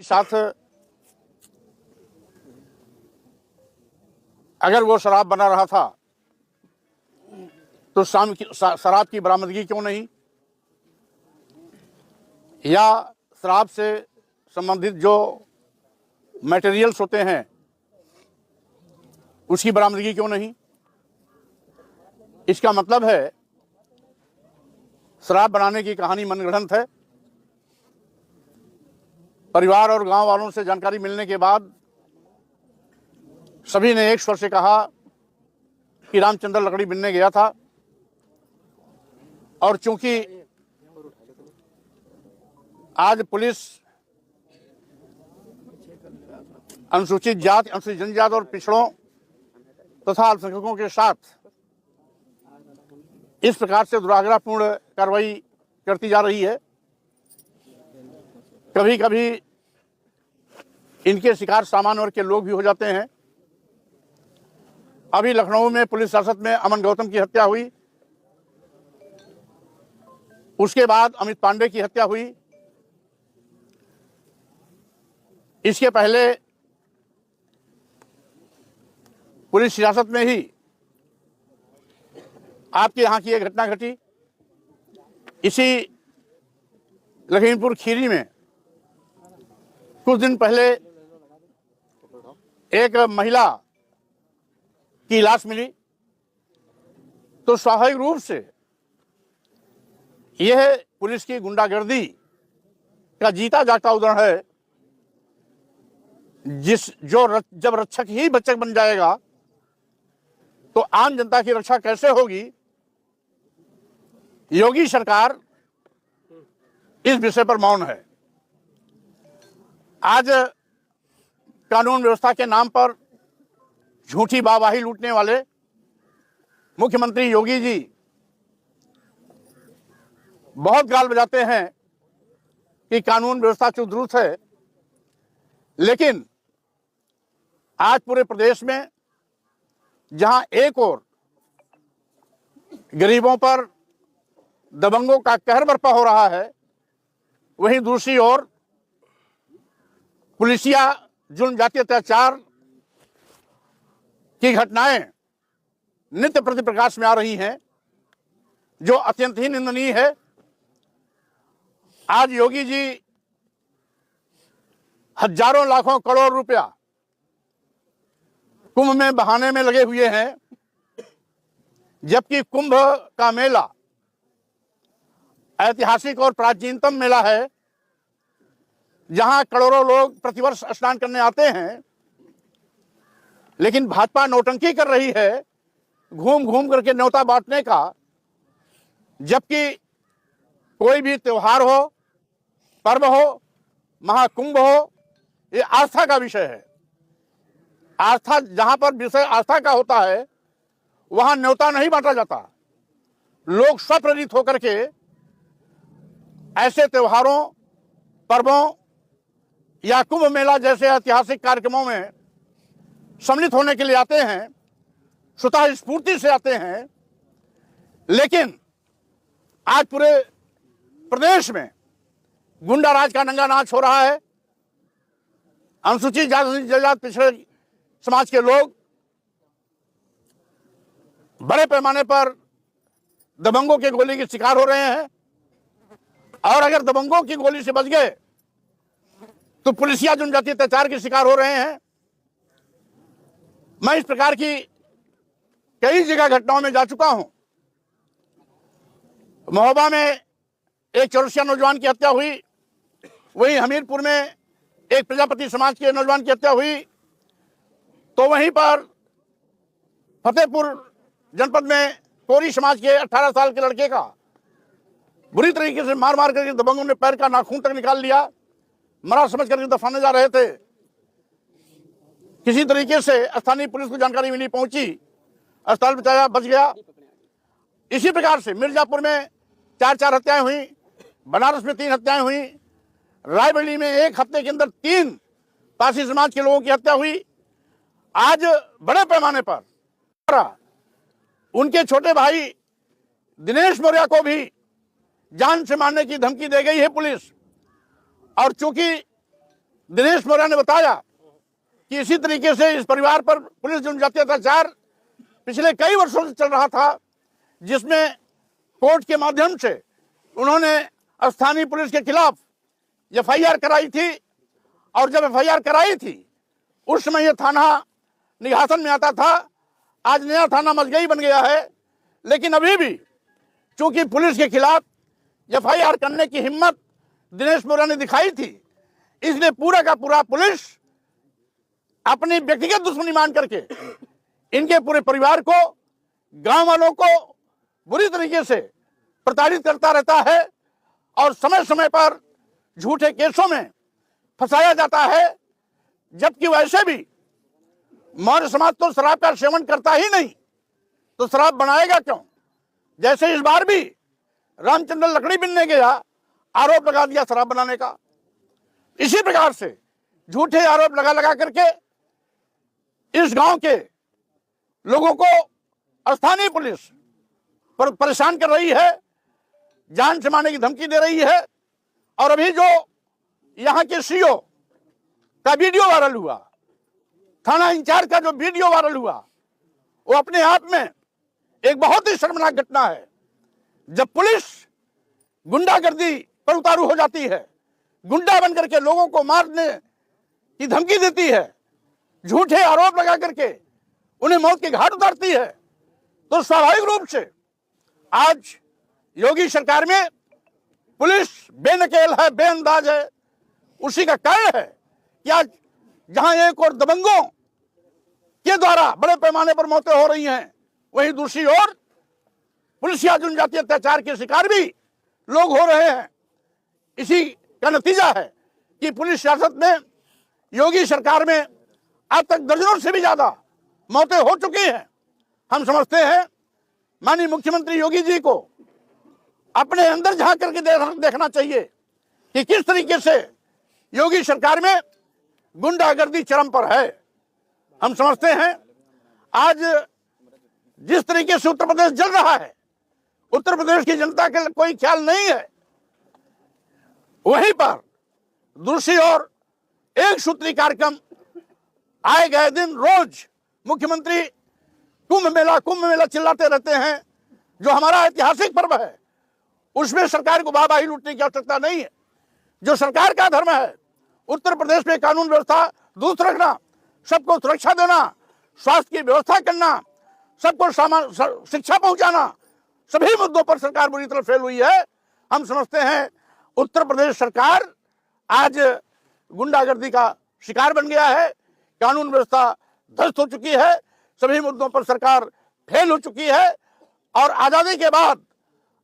साथ अगर वो शराब बना रहा था तो शराब की बरामदगी क्यों नहीं, या शराब से संबंधित जो मटेरियल्स होते हैं उसकी बरामदगी क्यों नहीं। इसका मतलब है शराब बनाने की कहानी मनगढ़ंत है। परिवार और गांव वालों से जानकारी मिलने के बाद सभी ने एक स्वर से कहा कि रामचंद्र लकड़ी बिनने गया था, और चूंकि आज पुलिस अनुसूचित जाति, अनुसूचित जनजाति और पिछड़ों तथा अल्पसंख्यकों के साथ इस प्रकार से दुराग्रहपूर्ण कार्रवाई करती जा रही है, कभी कभी इनके शिकार सामान्य वर्ग के लोग भी हो जाते हैं। अभी लखनऊ में पुलिस हिरासत में अमन गौतम की हत्या हुई, उसके बाद अमित पांडे की हत्या हुई। इसके पहले पुलिस हिरासत में ही आपके यहाँ की एक घटना घटी। इसी लखीमपुर खीरी में कुछ दिन पहले एक महिला की लाश मिली, तो स्वाभाविक रूप से यह पुलिस की गुंडागर्दी का जीता जागता उदाहरण है। जब रक्षक ही बच्चक बन जाएगा तो आम जनता की रक्षा कैसे होगी। योगी सरकार इस विषय पर मौन है। आज कानून व्यवस्था के नाम पर झूठी वाहवाही लूटने वाले मुख्यमंत्री योगी जी बहुत गाल बजाते हैं कि कानून व्यवस्था चुस्त है, लेकिन आज पूरे प्रदेश में जहां एक ओर गरीबों पर दबंगों का कहर बरपा हो रहा है, वहीं दूसरी ओर पुलिसिया जुल्म, जातीय अत्याचार की घटनाएं नित्य प्रति प्रकाश में आ रही हैं, जो अत्यंत ही निंदनीय है। आज योगी जी हजारों लाखों करोड़ रुपया कुंभ में बहाने में लगे हुए हैं, जबकि कुंभ का मेला ऐतिहासिक और प्राचीनतम मेला है, जहां करोड़ों लोग प्रतिवर्ष स्नान करने आते हैं। लेकिन भाजपा नौटंकी कर रही है घूम घूम करके न्योता बांटने का, जबकि कोई भी त्योहार हो, पर्व हो, महाकुंभ हो, ये आस्था का विषय है। आस्था, जहां पर विषय आस्था का होता है वहां न्योता नहीं बांटा जाता। लोग स्वप्रेरित होकर के ऐसे त्योहारों, पर्वों या कुंभ मेला जैसे ऐतिहासिक कार्यक्रमों में सम्मिलित होने के लिए आते हैं, स्वतः स्फूर्ति से आते हैं। लेकिन आज पूरे प्रदेश में गुंडा राज का नंगा नाच हो रहा है। अनुसूचित जाति, पिछड़े समाज के लोग बड़े पैमाने पर दबंगों के गोली के शिकार हो रहे हैं, और अगर दबंगों की गोली से बच गए तो पुलिसिया जनजातीय अत्याचार के शिकार हो रहे हैं। मैं इस प्रकार की कई जगह घटनाओं में जा चुका हूं। महोबा में एक चौरसिया नौजवान की हत्या हुई, वहीं हमीरपुर में एक प्रजापति समाज के नौजवान की हत्या हुई, तो वहीं पर फतेहपुर जनपद में कोरी समाज के 18 साल के लड़के का बुरी तरीके से मार मार करके दबंगों ने पैर का नाखून तक निकाल लिया। मरा समझ करके दफनाने जा रहे थे। किसी तरीके से स्थानीय पुलिस को जानकारी मिली, पहुंची, अस्पताल बचाया, बच गया। इसी प्रकार से मिर्जापुर में 4 हत्याएं हुई, बनारस में 3 हत्याएं हुई, रायबरेली में एक हफ्ते के अंदर 3 पारसी समाज के लोगों की हत्या हुई। आज बड़े पैमाने पर उनके छोटे भाई दिनेश मौर्य को भी जान से मारने की धमकी दे गई है पुलिस। और चूंकि दिनेश मौर्य ने बताया कि इसी तरीके से इस परिवार पर पुलिस जनजातीय अत्याचार पिछले कई वर्षों से चल रहा था, जिसमें कोर्ट के माध्यम से उन्होंने स्थानीय पुलिस के खिलाफ एफआईआर कराई थी। और जब एफआईआर कराई थी उस समय यह थाना निघासन में आता था। आज नया थाना मजगई बन गया है, लेकिन अभी भी चूंकि पुलिस के खिलाफ एफआईआर करने की हिम्मत दिनेश मौर्य ने दिखाई थी, इसलिए पूरा का पूरा पुलिस अपनी व्यक्तिगत दुश्मनी मान करके इनके पूरे परिवार को, गांव वालों को बुरी तरीके से प्रताड़ित करता रहता है और समय समय पर झूठे केसों में फंसाया जाता है। जबकि वैसे भी मौर्य समाज तो शराब का सेवन करता ही नहीं, तो शराब बनाएगा क्यों? जैसे इस बार भी रामचंद्र लकड़ी बिनने गया, आरोप लगा दिया शराब बनाने का। इसी प्रकार से झूठे आरोप लगा करके इस गांव के लोगों को स्थानीय पुलिस पर परेशान कर रही है, जान से मारने की धमकी दे रही है। और अभी जो यहां के सीओ का वीडियो वायरल हुआ, थाना इंचार्ज का जो वीडियो वायरल हुआ, वो अपने आप में एक बहुत ही शर्मनाक घटना है। जब पुलिस गुंडागर्दी पर उतारू हो जाती है, गुंडा बनकर के लोगों को मारने की धमकी देती है, झूठे आरोप लगा करके उन्हें मौत के घाट उतारती है, तो स्वाभाविक रूप से आज योगी सरकार में पुलिस बेनकेल है, बेअंदाज है। उसी का कारण है कि आज जहां एक और दबंगों के द्वारा बड़े पैमाने पर मौतें हो रही हैं, वहीं दूसरी ओर पुलिस या जनजाति अत्याचार के शिकार भी लोग हो रहे हैं। इसी का नतीजा है कि पुलिस सियासत में, योगी सरकार में अब तक दर्जनों से भी ज्यादा मौतें हो चुकी हैं। हम समझते हैं माननीय मुख्यमंत्री योगी जी को अपने अंदर झांक करके देखना चाहिए कि किस तरीके से योगी सरकार में गुंडागर्दी चरम पर है। हम समझते हैं आज जिस तरीके से उत्तर प्रदेश जल रहा है, उत्तर प्रदेश की जनता के कोई ख्याल नहीं है। वहीं पर दूसरी ओर एक सूत्री कार्यक्रम आए गए दिन रोज मुख्यमंत्री कुंभ मेला चिल्लाते रहते हैं, जो हमारा ऐतिहासिक पर्व है। उसमें सरकार को वाहवाही लूटने की आवश्यकता नहीं है। जो सरकार का धर्म है, उत्तर प्रदेश में कानून व्यवस्था दुरुस्त रखना, सबको सुरक्षा देना, स्वास्थ्य की व्यवस्था करना, सबको शिक्षा पहुंचाना, सभी मुद्दों पर सरकार बुरी तरह फेल हुई है। हम समझते हैं उत्तर प्रदेश सरकार आज गुंडागर्दी का शिकार बन गया है, कानून व्यवस्था ध्वस्त हो चुकी है, सभी मुद्दों पर सरकार फेल हो चुकी है। और आजादी के बाद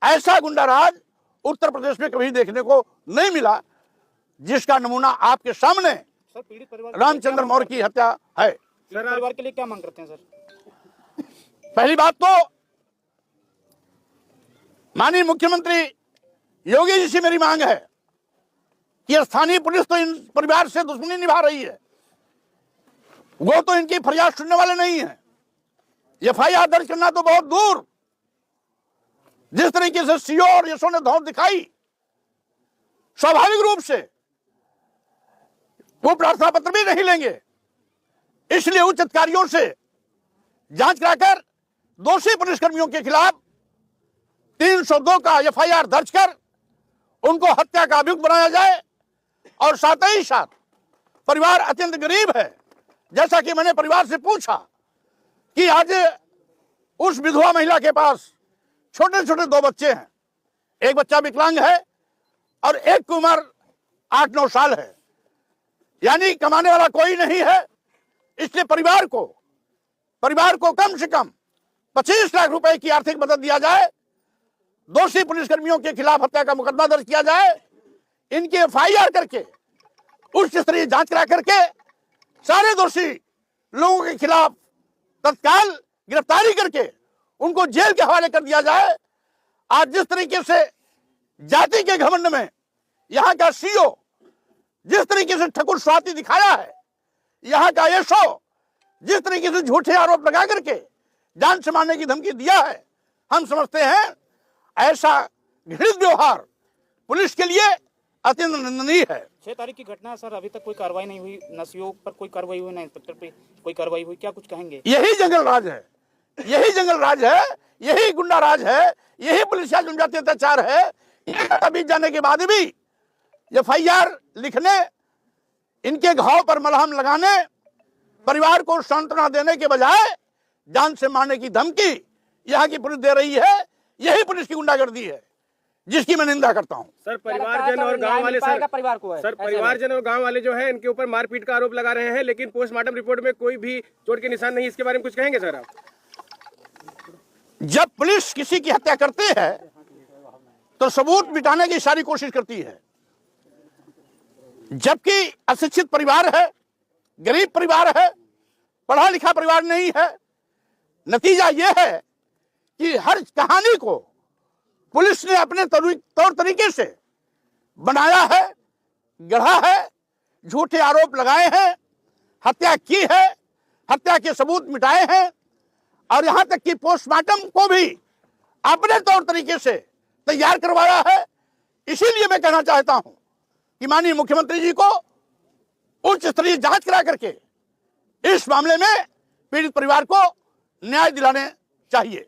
ऐसा गुंडा राज उत्तर प्रदेश में कभी देखने को नहीं मिला, जिसका नमूना आपके सामने रामचंद्र मौर्य की हत्या है। परिवार के लिए क्या मांग करते हैं सर? पहली बात तो माननीय मुख्यमंत्री योगी जी से मेरी मांग है कि स्थानीय पुलिस तो इन परिवार से दुश्मनी निभा रही है, वो तो इनकी फरियाद सुनने वाले नहीं है। एफआईआर दर्ज करना तो बहुत दूर, जिस तरीके से सीओ और यशो ने धौंस दिखाई, स्वाभाविक रूप से वो प्रार्थना पत्र भी नहीं लेंगे। इसलिए उच्च अधिकारियों से जांच कराकर दोषी पुलिसकर्मियों के खिलाफ 302 का एफआईआर दर्ज कर उनको हत्या का अभियुक्त बनाया जाए। और साथ ही साथ परिवार अत्यंत गरीब है, जैसा कि मैंने परिवार से पूछा कि आज उस विधवा महिला के पास छोटे छोटे 2 बच्चे हैं, एक बच्चा विकलांग है और एक की उम्र 8-9 साल है, यानी कमाने वाला कोई नहीं है। इसलिए परिवार को कम से कम 25 लाख रुपए की आर्थिक मदद दिया जाए, दोषी पुलिसकर्मियों के खिलाफ हत्या का मुकदमा दर्ज किया जाए, इनकी एफआईआर करके उच्च स्तरीय जांच करा करके सारे दोषी लोगों के खिलाफ तत्काल गिरफ्तारी करके उनको जेल के हवाले कर दिया जाए। आज जिस तरीके से जाति के घमंड में यहाँ का सीओ जिस तरीके से ठकुर स्वाति दिखाया है, यहाँ का यशो जिस तरीके से झूठे आरोप लगा करके जान से मारने की धमकी दिया है, हम समझते हैं ऐसा घृणित व्यवहार पुलिस के लिए अत्यंत निंदनीय है। 6 तारीख की घटना है सर, अभी तक कोई कार्रवाई नहीं हुई, न सीओ पर कोई कार्रवाई हुई, ना इंस्पेक्टर पे कोई कार्रवाई हुई, क्या कुछ कहेंगे? यही जंगल राज है, यही जंगल राज है, यही गुंडा राज है, यही पुलिसिया जनजातीय अत्याचार है। अभी जाने के बाद भी FIR लिखने, इनके घाव पर मलहम लगाने, परिवार को सांत्वना देने के बजाय जान से मारने की धमकी यहाँ की पुलिस दे रही है। यही पुलिस की गुंडागर्दी है जिसकी मैं निंदा करता हूँ। सर परिवारजन और गांव वाले परिवार को है सर परिवारजन और गांव वाले जो है इनके ऊपर मारपीट का आरोप लगा रहे हैं, लेकिन पोस्टमार्टम रिपोर्ट में कोई भी चोट के निशान नहीं। इसके बारे में कुछ कहेंगे सर आप? जब पुलिस किसी की हत्या करती है तो सबूत मिटाने की सारी कोशिश करती है, जबकि अशिक्षित परिवार है, गरीब परिवार है, पढ़ा लिखा परिवार नहीं है। नतीजा यह है कि हर कहानी को पुलिस ने अपने तौर तरीके से बनाया है, गढ़ा है, झूठे आरोप लगाए हैं, हत्या की है, हत्या के सबूत मिटाए हैं और यहां तक कि पोस्टमार्टम को भी अपने तौर तरीके से तैयार करवाया है। इसीलिए मैं कहना चाहता हूं कि माननीय मुख्यमंत्री जी को उच्च स्तरीय जांच करा करके इस मामले में पीड़ित परिवार को न्याय दिलाने चाहिए।